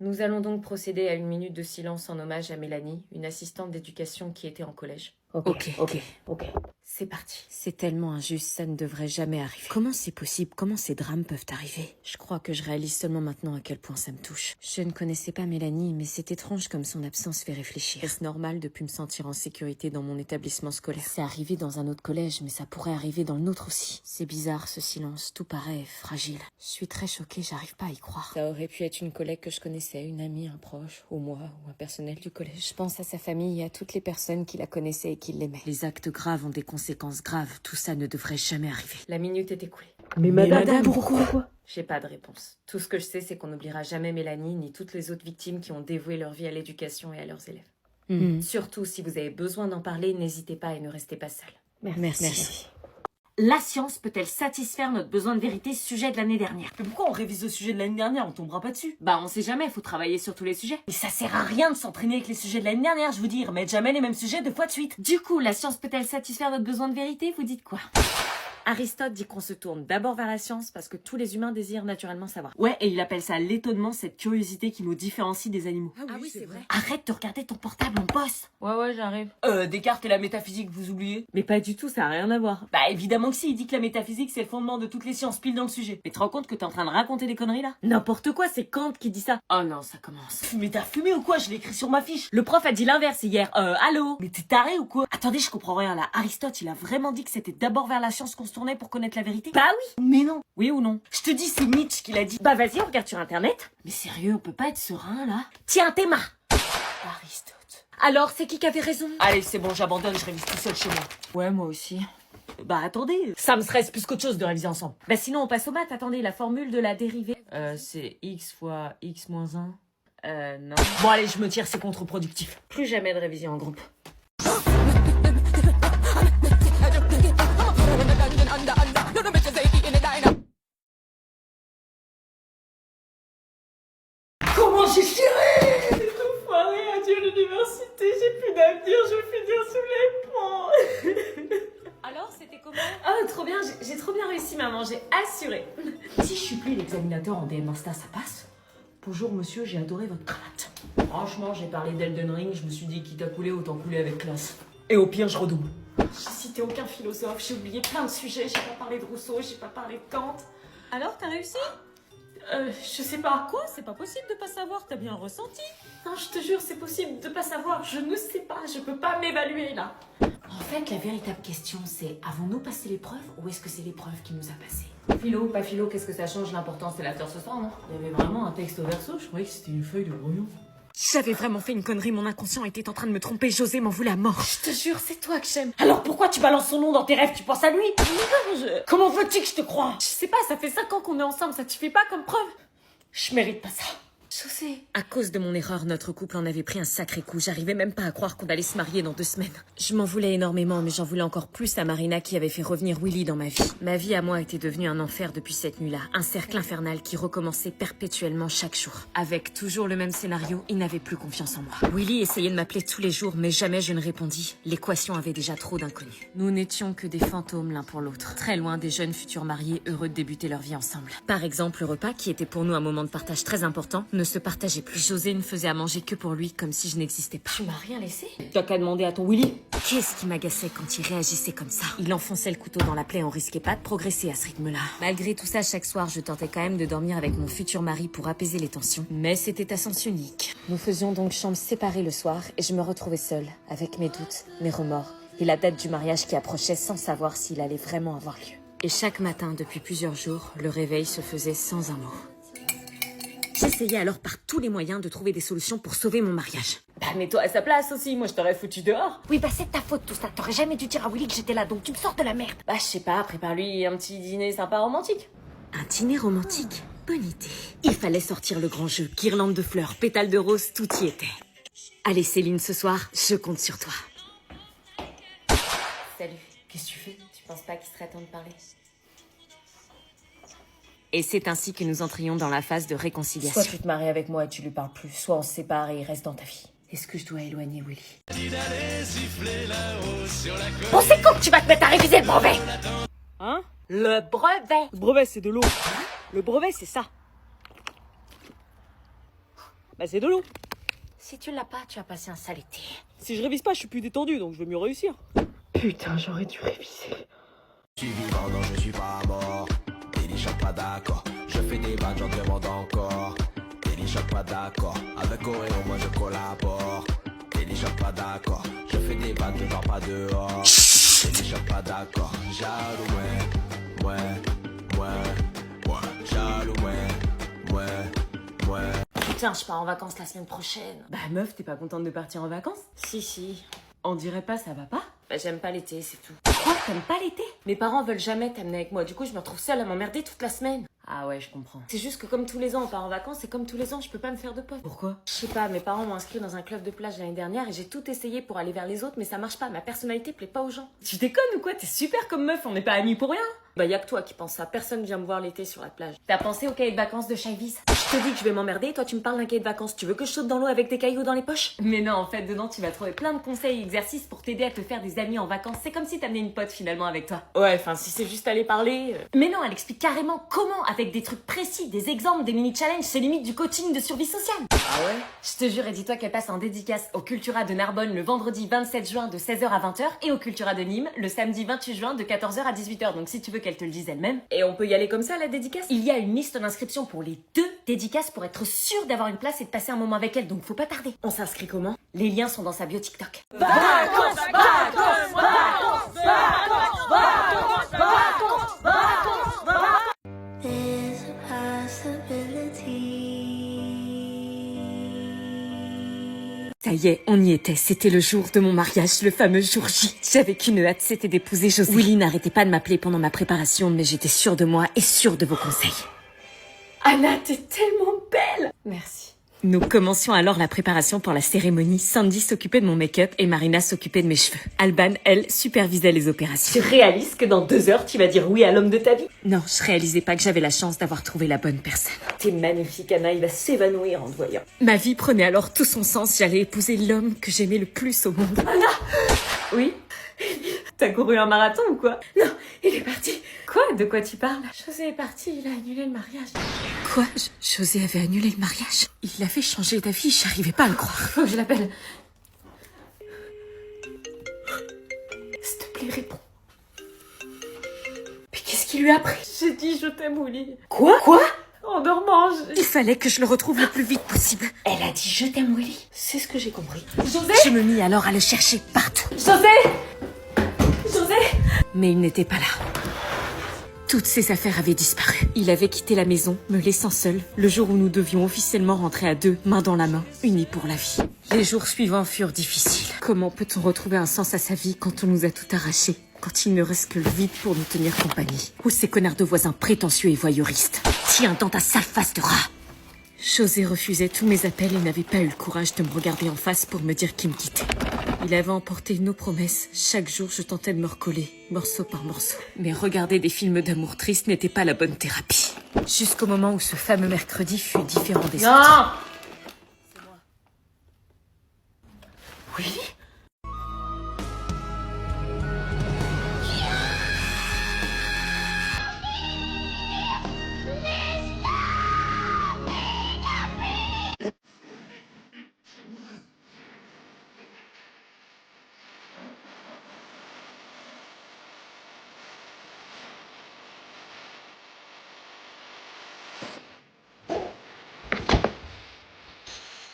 Nous allons donc procéder à une minute de silence en hommage à Mélanie, une assistante d'éducation qui était en collège. Ok. C'est parti. C'est tellement injuste, ça ne devrait jamais arriver. Comment c'est possible? Comment ces drames peuvent arriver? Je crois que je réalise seulement maintenant à quel point ça me touche. Je ne connaissais pas Mélanie, mais c'est étrange comme son absence fait réfléchir. Est-ce normal de plus me sentir en sécurité dans mon établissement scolaire? C'est arrivé dans un autre collège, mais ça pourrait arriver dans le nôtre aussi. C'est bizarre ce silence, tout paraît fragile. Je suis très choquée, j'arrive pas à y croire. Ça aurait pu être une collègue que je connaissais, une amie, un proche, ou moi, ou un personnel du collège. Je pense à sa famille et à toutes les personnes qui la connaissaient et qui l'aimaient. Les actes graves ont des conséquences graves, tout ça ne devrait jamais arriver. La minute est écoulée. Mais madame, pourquoi? J'ai pas de réponse. Tout ce que je sais, c'est qu'on n'oubliera jamais Mélanie ni toutes les autres victimes qui ont dévoué leur vie à l'éducation et à leurs élèves. Surtout, si vous avez besoin d'en parler, n'hésitez pas et ne restez pas seul. Merci. La science peut-elle satisfaire notre besoin de vérité sujet de l'année dernière? Mais pourquoi on révise le sujet de l'année dernière? On tombera pas dessus. Bah on sait jamais, faut travailler sur tous les sujets. Mais ça sert à rien de s'entraîner avec les sujets de l'année dernière, je vous dis. Remettre jamais les mêmes sujets 2 fois de suite. Du coup, la science peut-elle satisfaire notre besoin de vérité? Vous dites quoi? Aristote dit qu'on se tourne d'abord vers la science parce que tous les humains désirent naturellement savoir. Ouais, et il appelle ça l'étonnement, cette curiosité qui nous différencie des animaux. Ah oui, c'est vrai. Arrête de regarder ton portable, on bosse. Ouais, j'arrive. Descartes et la métaphysique, vous oubliez? Mais pas du tout, ça a rien à voir. Bah évidemment que si, il dit que la métaphysique c'est le fondement de toutes les sciences, pile dans le sujet. Mais tu te rends compte que t'es en train de raconter des conneries là? N'importe quoi, c'est Kant qui dit ça. Oh non, ça commence. Mais t'as fumé ou quoi? Je l'ai écrit sur ma fiche. Le prof a dit l'inverse hier. Allô? Mais t'es taré ou quoi? Attendez, je comprends rien là. Aristote, il a vraiment dit que c'était d'abord vers la science qu'on se tournait pour connaître la vérité? Bah oui. Mais non. Oui ou non? Je te dis, c'est Nietzsche qui l'a dit. Bah vas-y, on regarde sur internet. Mais sérieux, on peut pas être serein là? Tiens, Théma. Aristote. Alors, c'est qui avait raison? Allez, c'est bon, j'abandonne, je révise tout seul chez moi. Ouais, moi aussi. Bah attendez, ça me stresse plus qu'autre chose de réviser ensemble. Bah sinon, on passe aux maths. Attendez, la formule de la dérivée. C'est x fois x moins 1. Non. Bon allez, je me tire, c'est contre-productif. Plus jamais de révision en groupe. Comment j'ai chiré? Enfoiré, adieu l'université, j'ai plus d'avenir, je vais finir sous les ponts. Alors, c'était comment? Oh, trop bien, j'ai trop bien réussi, maman, j'ai assuré. Si je supplie l'examinateur en DM Insta, ça passe? Bonjour monsieur, j'ai adoré votre cravate. Franchement, j'ai parlé d'Elden Ring, je me suis dit quitte à couler, autant couler avec classe. Et au pire, je redouble. J'ai cité aucun philosophe, j'ai oublié plein de sujets, j'ai pas parlé de Rousseau, j'ai pas parlé de Kant. Alors, t'as réussi? Je sais pas. Quoi? C'est pas possible de pas savoir, t'as bien ressenti. Non, je te jure, c'est possible de pas savoir, je ne sais pas, je peux pas m'évaluer là. En fait, la véritable question, c'est avons-nous passé l'épreuve ou est-ce que c'est l'épreuve qui nous a passé? Philo, pas philo, qu'est-ce que ça change? L'important c'est l'after ce soir, non? Il y avait vraiment un texte au verso, je croyais que c'était une feuille de brouillon. J'avais vraiment fait une connerie, mon inconscient était en train de me tromper, José m'en voulait à mort. Je te jure, c'est toi que j'aime. Alors pourquoi tu balances son nom dans tes rêves? Tu penses à lui? Comment veux-tu que je te croie? Je sais pas, ça fait 5 ans qu'on est ensemble, ça te suffit pas comme preuve? Je mérite pas ça. José. À cause de mon erreur, notre couple en avait pris un sacré coup. J'arrivais même pas à croire qu'on allait se marier dans 2 semaines. Je m'en voulais énormément, mais j'en voulais encore plus à Marina qui avait fait revenir Willy dans ma vie. Ma vie à moi était devenue un enfer depuis cette nuit-là. Un cercle infernal qui recommençait perpétuellement chaque jour. Avec toujours le même scénario, il n'avait plus confiance en moi. Willy essayait de m'appeler tous les jours, mais jamais je ne répondis. L'équation avait déjà trop d'inconnus. Nous n'étions que des fantômes l'un pour l'autre. Très loin des jeunes futurs mariés heureux de débuter leur vie ensemble. Par exemple, le repas, qui était pour nous un moment de partage très important, ne se partageait plus. José ne faisait à manger que pour lui, comme si je n'existais pas. Tu m'as rien laissé? T'as qu'à demander à ton Willy. Qu'est-ce qui m'agaçait quand il réagissait comme ça? Il enfonçait le couteau dans la plaie, on risquait pas de progresser à ce rythme-là. Malgré tout ça, chaque soir, je tentais quand même de dormir avec mon futur mari pour apaiser les tensions. Mais c'était à sens unique. Nous faisions donc chambre séparée le soir et je me retrouvais seule, avec mes doutes, mes remords et la date du mariage qui approchait sans savoir s'il allait vraiment avoir lieu. Et chaque matin, depuis plusieurs jours, le réveil se faisait sans un mot. J'essayais alors par tous les moyens de trouver des solutions pour sauver mon mariage. Bah mets-toi à sa place aussi, moi je t'aurais foutu dehors. Oui, bah c'est de ta faute tout ça. T'aurais jamais dû dire à Willy que j'étais là, donc tu me sors de la merde. Bah je sais pas, prépare-lui un petit dîner sympa romantique. Un dîner romantique? Bonne idée. Il fallait sortir le grand jeu. Guirlande de fleurs, pétales de rose, tout y était. Allez Céline, ce soir, je compte sur toi. Salut. Qu'est-ce que tu fais? Tu penses pas qu'il serait temps de parler? Et c'est ainsi que nous entrions dans la phase de réconciliation. Soit tu te maries avec moi et tu lui parles plus, soit on se sépare et il reste dans ta vie. Est-ce que je dois éloigner Willy? Bon, c'est quand que tu vas te mettre à réviser le brevet? Hein? Le brevet. Le brevet c'est de l'eau. Le brevet c'est ça. Bah c'est de l'eau. Si tu l'as pas, tu as passé un sale été. Si je révise pas, je suis plus détendu, donc je vais mieux réussir. Putain, j'aurais dû réviser. Je suis vivant, non, je suis pas mort. Délicat pas d'accord. Je fais des vannes, j'en demande encore. Délicat pas d'accord. Avec Oreo, moi je collabore. Délicat pas d'accord. Je fais des vannes, je pars pas dehors. Délicat pas d'accord. Jaloux, ouais. Jaloux, ouais. Putain, je pars en vacances la semaine prochaine. Bah meuf, t'es pas contente de partir en vacances? Si. On dirait pas, ça va pas? Bah j'aime pas l'été, c'est tout. Quoi, t'aimes pas l'été? Mes parents veulent jamais t'amener avec moi, du coup je me retrouve seule à m'emmerder toute la semaine. Ah ouais, je comprends. C'est juste que comme tous les ans on part en vacances et comme tous les ans je peux pas me faire de potes. Pourquoi? Je sais pas, mes parents m'ont inscrit dans un club de plage l'année dernière et j'ai tout essayé pour aller vers les autres mais ça marche pas, ma personnalité plaît pas aux gens. Tu déconnes ou quoi? T'es super comme meuf, on n'est pas amis pour rien. Bah y'a que toi qui penses ça, personne vient me voir l'été sur la plage. T'as pensé au cahier de vacances de Chavis? Je te dis que je vais m'emmerder et toi tu me parles d'un cahier de vacances. Tu veux que je saute dans l'eau avec des cailloux dans les poches? Mais non, en fait, dedans, tu vas trouver plein de conseils et exercices pour t'aider à te faire des amis en vacances. C'est comme si t'amenais une pote finalement avec toi. Ouais, enfin si c'est juste aller parler... Mais non, elle explique carrément comment, avec des trucs précis, des exemples, des mini-challenges, c'est limite du coaching de survie sociale. Ah ouais? Je te jure, et dis-toi qu'elle passe en dédicace au Cultura de Narbonne le vendredi 27 juin de 16h à 20h et au Cultura de Nîmes le samedi 28 juin de 14h à 18h. Donc si tu veux qu'elle te le dise elle-même. Et on peut y aller comme ça à la dédicace? Il y a une liste d'inscription pour les 2 dédicaces pour être sûr d'avoir une place et de passer un moment avec elle, donc faut pas tarder. On s'inscrit comment? Les liens sont dans sa bio TikTok. There's a possibility. Ça y est, on y était. C'était le jour de mon mariage, le fameux jour J. J'avais qu'une hâte, c'était d'épouser José. Willy n'arrêtait pas de m'appeler pendant ma préparation, mais j'étais sûre de moi et sûre de vos conseils. Anna, t'es tellement belle! Merci. Nous commencions alors la préparation pour la cérémonie. Sandy s'occupait de mon make-up et Marina s'occupait de mes cheveux. Alban, elle, supervisait les opérations. Tu réalises que dans 2 heures, tu vas dire oui à l'homme de ta vie? Non, je réalisais pas que j'avais la chance d'avoir trouvé la bonne personne. T'es magnifique, Anna, il va s'évanouir en te voyant. Ma vie prenait alors tout son sens. J'allais épouser l'homme que j'aimais le plus au monde. Oui? T'as couru un marathon ou quoi? Non, il est parti. Quoi? De quoi tu parles? José est parti, il a annulé le mariage. Quoi? José avait annulé le mariage? Il avait changé d'avis, j'arrivais pas à le croire. Faut que je l'appelle. S'il te plaît, réponds. Mais qu'est-ce qu'il lui a pris? J'ai dit je t'aime au lit. Quoi? En dormant, Il fallait que je le retrouve le plus vite possible. Elle a dit je t'aime, Willy. C'est ce que j'ai compris. José! Je me mis alors à le chercher partout. José! José! Mais il n'était pas là. Toutes ses affaires avaient disparu. Il avait quitté la maison, me laissant seule, le jour où nous devions officiellement rentrer à 2, main dans la main, unis pour la vie. Les jours suivants furent difficiles. Comment peut-on retrouver un sens à sa vie quand on nous a tout arraché? Quand il ne reste que le vide pour nous tenir compagnie? Ou ces connards de voisins prétentieux et voyeuristes? Tiens dans ta sale face de rat! José refusait tous mes appels et n'avait pas eu le courage de me regarder en face pour me dire qu'il me quittait. Il avait emporté nos promesses. Chaque jour, je tentais de me recoller, morceau par morceau. Mais regarder des films d'amour tristes n'était pas la bonne thérapie. Jusqu'au moment où ce fameux mercredi fut différent des autres. Non! Willy?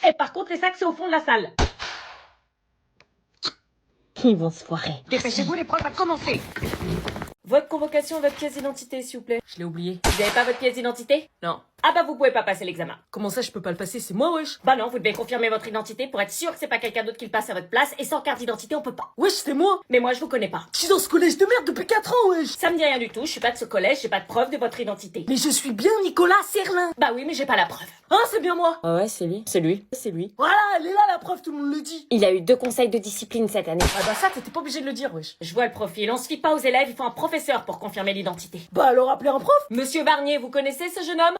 Et par contre, les sacs, c'est au fond de la salle. Ils vont se foirer. Dépêchez-vous, l'épreuve va commencer. Votre convocation et votre pièce d'identité, s'il vous plaît. Je l'ai oublié. Vous avez pas votre pièce d'identité? Non. Ah bah vous pouvez pas passer l'examen. Comment ça, je peux pas le passer? C'est moi, wesh. Bah non, vous devez confirmer votre identité pour être sûr que c'est pas quelqu'un d'autre qui le passe à votre place et sans carte d'identité on peut pas. Wesh, c'est moi. Mais moi je vous connais pas. Je suis dans ce collège de merde depuis 4 ans, wesh. Ça me dit rien du tout, je suis pas de ce collège, j'ai pas de preuve de votre identité. Mais je suis bien Nicolas Serlin. Bah oui, mais j'ai pas la preuve. Hein, c'est bien moi. Ah ouais, c'est lui. C'est lui. C'est lui. Voilà, elle est là la preuve, tout le monde le dit. Il a eu 2 conseils de discipline cette année. Ah bah ça, t'étais pas obligé de le dire, wesh. Je vois le profil, on se fie pas aux élèves, il faut un professeur pour confirmer l'identité. Bah alors appelez un prof. Monsieur Barnier, vous connaissez ce jeune homme?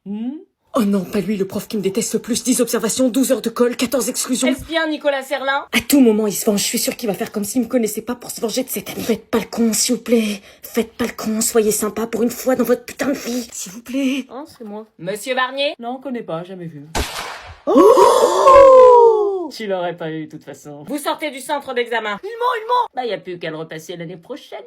Oh non, pas lui, le prof qui me déteste le plus. 10 observations, 12 heures de colle, 14 exclusions. Est-ce bien Nicolas Serlin? À tout moment, il se venge. Je suis sûre qu'il va faire comme s'il me connaissait pas pour se venger de cette année. Faites pas le con, s'il vous plaît. Faites pas le con, soyez sympa pour une fois dans votre putain de vie. S'il vous plaît. Hein, c'est moi. Monsieur Barnier? Non, on connaît pas, jamais vu. Tu l'aurais pas eu, de toute façon. Vous sortez du centre d'examen. Il ment. Bah, y a plus qu'à le repasser l'année prochaine.